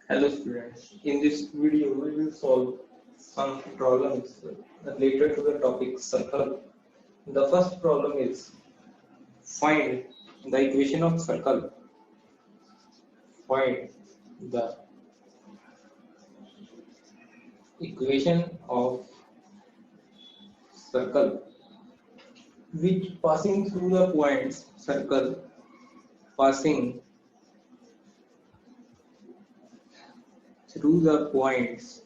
Hello students, in this video we will solve some problems related to the topic circle. The first problem is find the equation of circle. Find the equation of circle which passing through the points circle passing through the points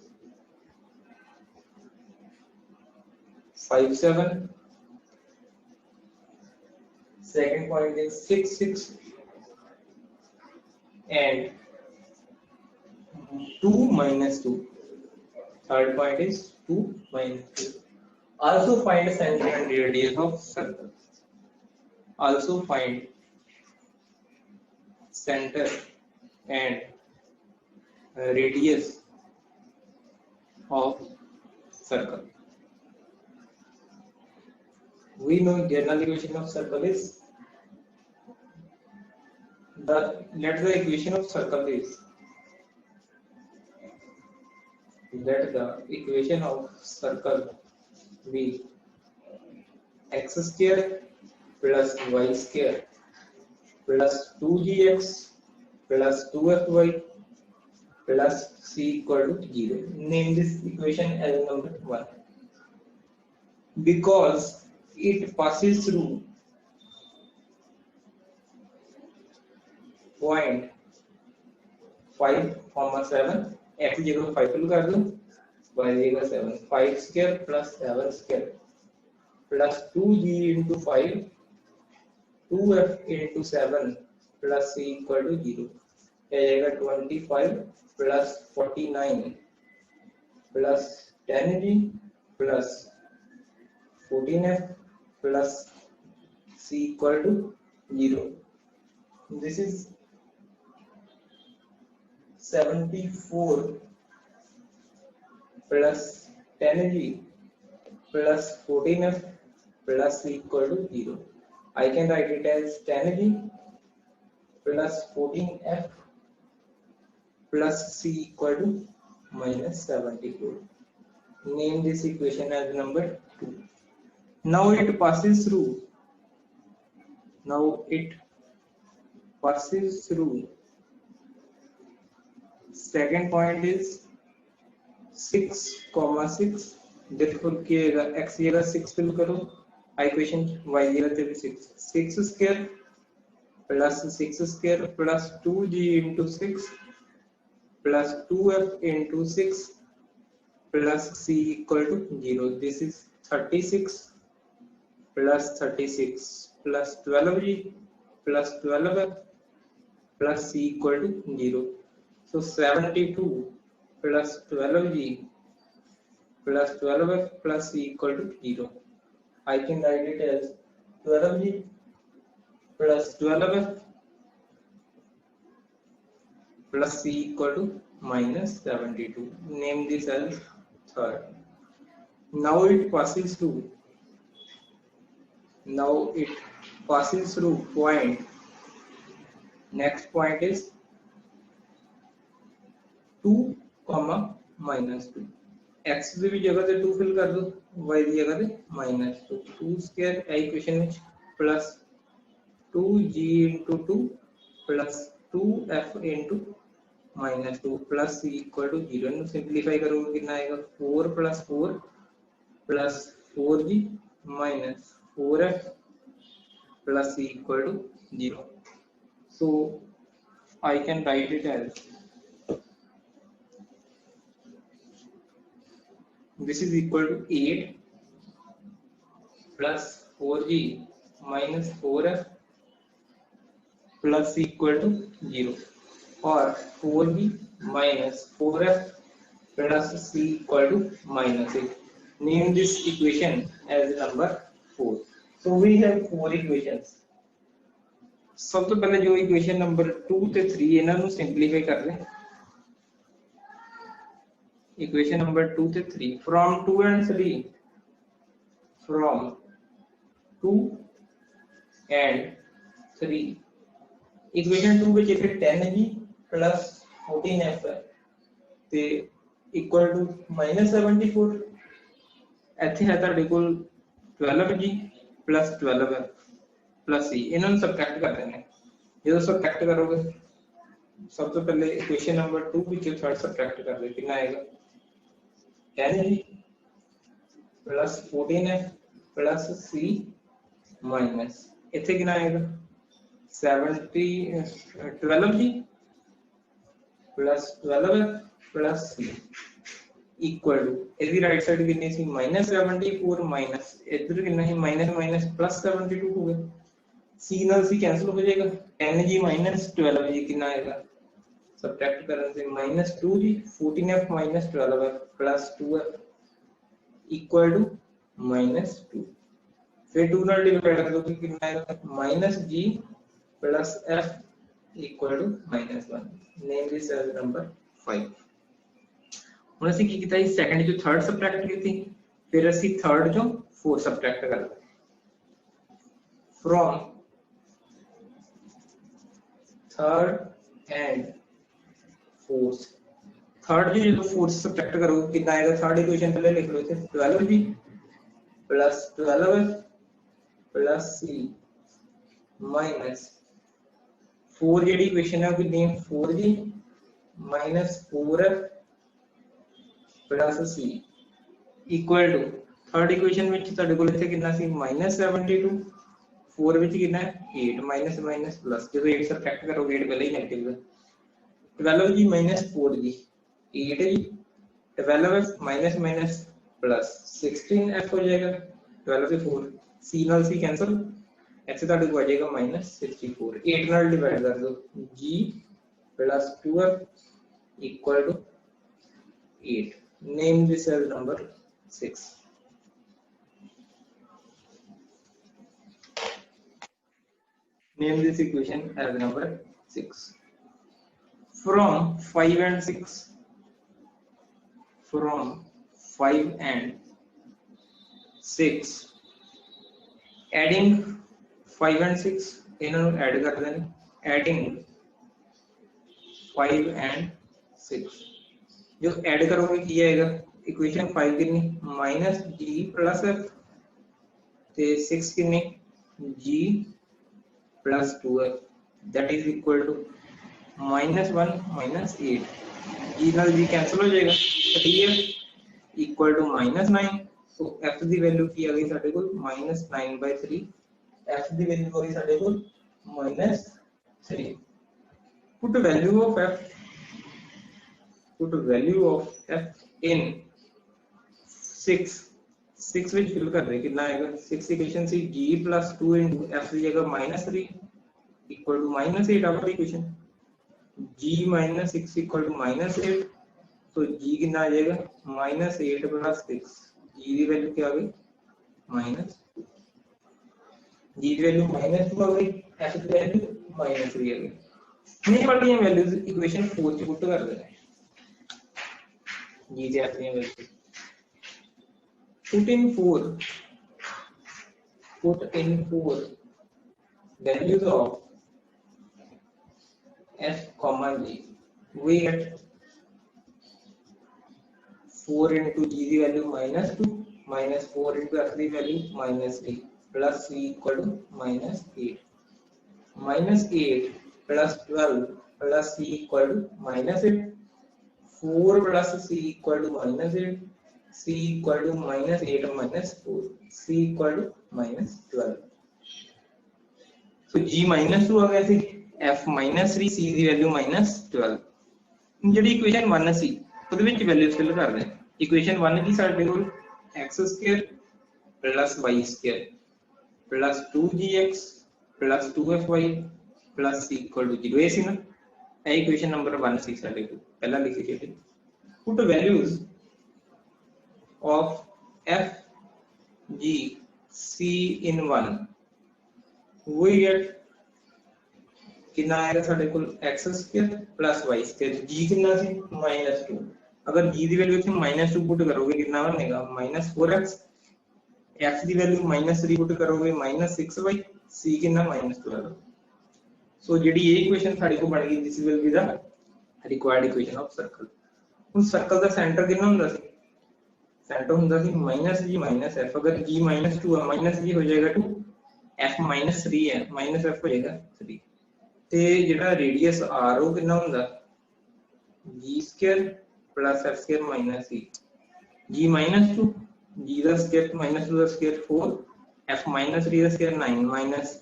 5, 7. Second point is 6, 6 and 2 minus 2. Third point is 2 minus 2. Also find center and radius of circle. Also find center and radius of circle. We know general equation of circle is the equation of circle is be x square plus y square plus 2gx plus 2fy plus c equal to 0. Name this equation as number 1 because it passes through point 5, 7. x जगह 5 fill कर दूं, y जगह 7. 5 square plus 7 square plus 2g into 5, 2f into 7 plus c equal to 0. ये जाएगा 25 plus 49 plus 10g plus 14f plus c equal to 0. This is 74 plus 10g plus 14f plus c equal to 0. I can write it as 10g plus 14f plus c equal to minus 74. Name this equation as number 2. Now it passes through. Second point is 6, 6. Therefore, x जगह 6 fill करो. Equation y जगह 6. 6 square plus 6 square plus 2g into 6 plus 2f into 6 plus c equal to 0. This is 36 plus 36 plus 12g plus 12f plus c equal to 0. So 72 plus 12g plus 12f plus c equal to 0. I can write it as 12g plus 12f plus c equal to minus 72. Name this as third. Now it passes through point. Next point is 2, minus 2. x की जगह से 2 fill कर दो, y की जगह से minus 2. 2 square equation में plus 2g into 2 plus 2f into minus 2 plus c equal to 0. No simplify करोगे कितना आएगा 4 plus 4 plus 4g minus 4f plus c equal to 0. So I can write it as this is equal to 8 plus 4g minus 4f plus c equal to 0 or 4g minus 4f plus c equal to minus 8. Name this equation as number 4. So we have 4 equations. सब तो पहले जो equation number 2 ਤੇ 3 ਇਹਨਾਂ ਨੂੰ simplify ਕਰ ਲੈ. Equation number 2 to 3 from 2 and 3 from 2 and 3 equation 2 which is 10g plus 14f ਤੇ ਇਕੁਅਲ ਟੂ -74 ਇੱਥੇ ਹੈ ਤੁਹਾਡੇ ਕੋਲ 12g plus 12f plus c ਇਹਨਾਂ ਨੂੰ ਸਬਟ੍ਰੈਕਟ ਕਰ ਦੇਣਾ ਜਦੋਂ ਸਬਟ੍ਰੈਕਟ ਕਰੋਗੇ सब तो पहले इक्वेशन नंबर 2 ਵਿੱਚੋਂ थर्ड सब्ट्रैक्ट कर ले कितना आएगा 10g plus 14f plus c minus ਇੱਥੇ ਕਿੰਨਾ ਆਏਗਾ 12g plus 12f plus c equal to ਇਹਦੀ ਰਾਈਟ ਸਾਈਡ ਕਿੰਨੀ ਸੀ -74 ਮਾਈਨਸ ਇੱਧਰ ਕਿੰਨਾ ਸੀ ਮਾਈਨਸ ਮਾਈਨਸ प्लस 72 ਹੋ ਗਿਆ c ਨਾਲ c कैंसिल हो जाएगा 10g minus 12g कितना आएगा सब्ट्रैक्ट करने से -2g 14f minus 12f plus 2f equal to -2 फिर 2 ਨਾਲ डिवाइड कर दो कितना आएगा -g plus f equal to -1 name this as number 5 ਹੁਣ ਅਸੀਂ ਕੀ ਕੀਤਾ ਇਸ ਸੈਕੰਡ ਚੋਂ ਥਰਡ ਸਬਟ੍ਰੈਕਟ ਕੀਤੀ ਫਿਰ ਅਸੀਂ ਥਰਡ ਚੋਂ ਫੋਰਥ ਸਬਟ੍ਰੈਕਟ ਕਰਨਾ from third and fourth third जो जो फोर्थ सब्ट्रैक्ट करोगे कितना आएगा थर्ड इक्वेशन पहले लिख लो इसे 12g plus 12f plus c minus 4 JD equation है कितनी है 4g minus 4f plus c equal to third equation ਵਿੱਚ ਤੁਹਾਡੇ ਕੋਲ ਇੱਥੇ ਕਿੰਨਾ ਸੀ -72 4 ਵਿੱਚ ਕਿੰਨਾ ਹੈ 8 माइनस माइनस प्लस ਜਦੋਂ 8 सब्ट्रैक्ट करोगे 8 पहले ही नेगेटिव है 12g minus 4g 8g 12f minus minus plus 16f हो जाएगा 12 से 4 c ਨਾਲ c कैंसिल ऐसे ਤੁਹਾਡੇ को आ जाएगा -64 8 ਨਾਲ डिवाइड कर दो g plus 2f equal to 8 name this as number 6 name this equation as number 6 from 5 and 6 from 5 and 6 adding 5 and 6 ਇਹਨਾਂ ਨੂੰ ਐਡ ਕਰ ਦੇਣਾ adding 5 and 6 जो ऐड करोगे ਕੀ आएगा इक्वेशन 5 कितनी -g plus f ਤੇ 6 कितनी g plus 2f that is equal to -1 minus 8 g ਨਾਲ g कैंसिल हो जाएगा 3f equal to -9 so f the value ਕੀ ਆ ਗਈ ਸਾਡੇ ਕੋਲ -9/3 f ਦੀ ਵੈਲਿਊ ਹੋ ਗਈ ਸਾਡੇ ਕੋਲ -3 put value of f in 6 which fill कर रहे कितना आएगा 6 इक्वेशन से g plus 2 into f की जगह -3 equal to -8 our equation g minus 6 equal to -8 तो g कितना आ जाएगा -8 plus 6 g की वैल्यू क्या आ गई -2 g की वैल्यू -2 आ गई f की वैल्यू -3 आ गई नहीं पढ़ रही है वैल्यूज इक्वेशन 4 से पुट कर देना जी से आती है value put in 4 values of f comma g we get 4 into g की वैल्यू -2 minus 4 into f की value -3 plus c equal to -8 -8 plus 12 plus c equal to -8 4 plus c equal to -8 c equal to -8 minus 4 c equal to -12 so g -2 आ गया थी f -3 c ਦੀ value -12 ਜਿਹੜੀ equation 1 ਸੀ ਉਹਦੇ ਵਿੱਚ value fill ਕਰ ਦੇ equation 1 ਕੀ ਸਾਡੇ ਕੋਲ x² + y² + 2gx + 2fy + c equal to 0 ਇਹ ਸੀ ਨਾ ਇਹ ਇਕੁਏਸ਼ਨ ਨੰਬਰ 1 ਸੀ ਸਾਡੇ ਕੋਲ ਪਹਿਲਾਂ ਲਿਖੀ ਸੀ ਪੁੱਟ values of f g c in 1 we get कितना आएगा ਸਾਡੇ ਕੋਲ x² + y² g कितना ਸੀ -2 अगर g ਦੀ वैल्यू ਇੱਥੇ -2 पुट करोगे कितना बनेगा -4x f ਦੀ वैल्यू -3 पुट करोगे -6y c कितना -12 सो ਜਿਹੜੀ ਇਹ ਇਕੁਏਸ਼ਨ ਸਾਡੇ ਕੋਲ ਬਣ ਗਈ this will be the required equation of circle ਹੁਣ ਸਰਕਲ ਦਾ ਸੈਂਟਰ ਕਿੰਨਾ ਹੁੰਦਾ ਸੀ, ਸੈਂਟਰ ਹੁੰਦਾ ਸੀ -g - f। ਅਗਰ g - 2 ਹੈ -g ਹੋ ਜਾਏਗਾ 2, f - 3 ਹੈ -f ਹੋ ਜਾਏਗਾ 3। ਤੇ ਜਿਹੜਾ ਰੇਡੀਅਸ r ਉਹ ਕਿੰਨਾ ਹੁੰਦਾ, g² + f² - e। g - 2, g ਦਾ ਸਕੁਅਰ - 2 ਦਾ ਸਕੁਅਰ 4, f - 3 ਦਾ ਸਕੁਅਰ 9 ਮਾਈਨਸ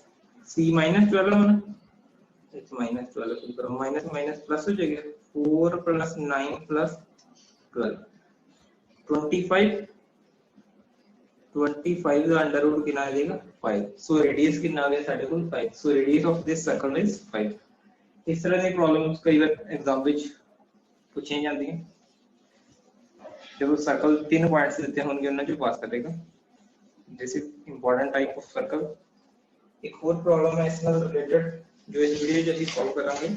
c - 12 ਹੋਣਾ, it's -12 करो, माइनस प्लस हो जाएगा, 4 + 9 + 12 25, 25 का अंडर रूट कितना आ जाएगा 5। सो रेडियस कितना आ गया साडे कोल 5। So radius of this circle is 5। इस तरह की प्रॉब्लम्स कई बार एग्जाम विच पूछी जाती हैं, जब सर्कल 3 पॉइंट्स देते होंगे उन्हें जो पास करेगा। This is important type of circle. एक और प्रॉब्लम है इससे रिलेटेड जो इस वीडियो जल्दी सॉल्व करांगे।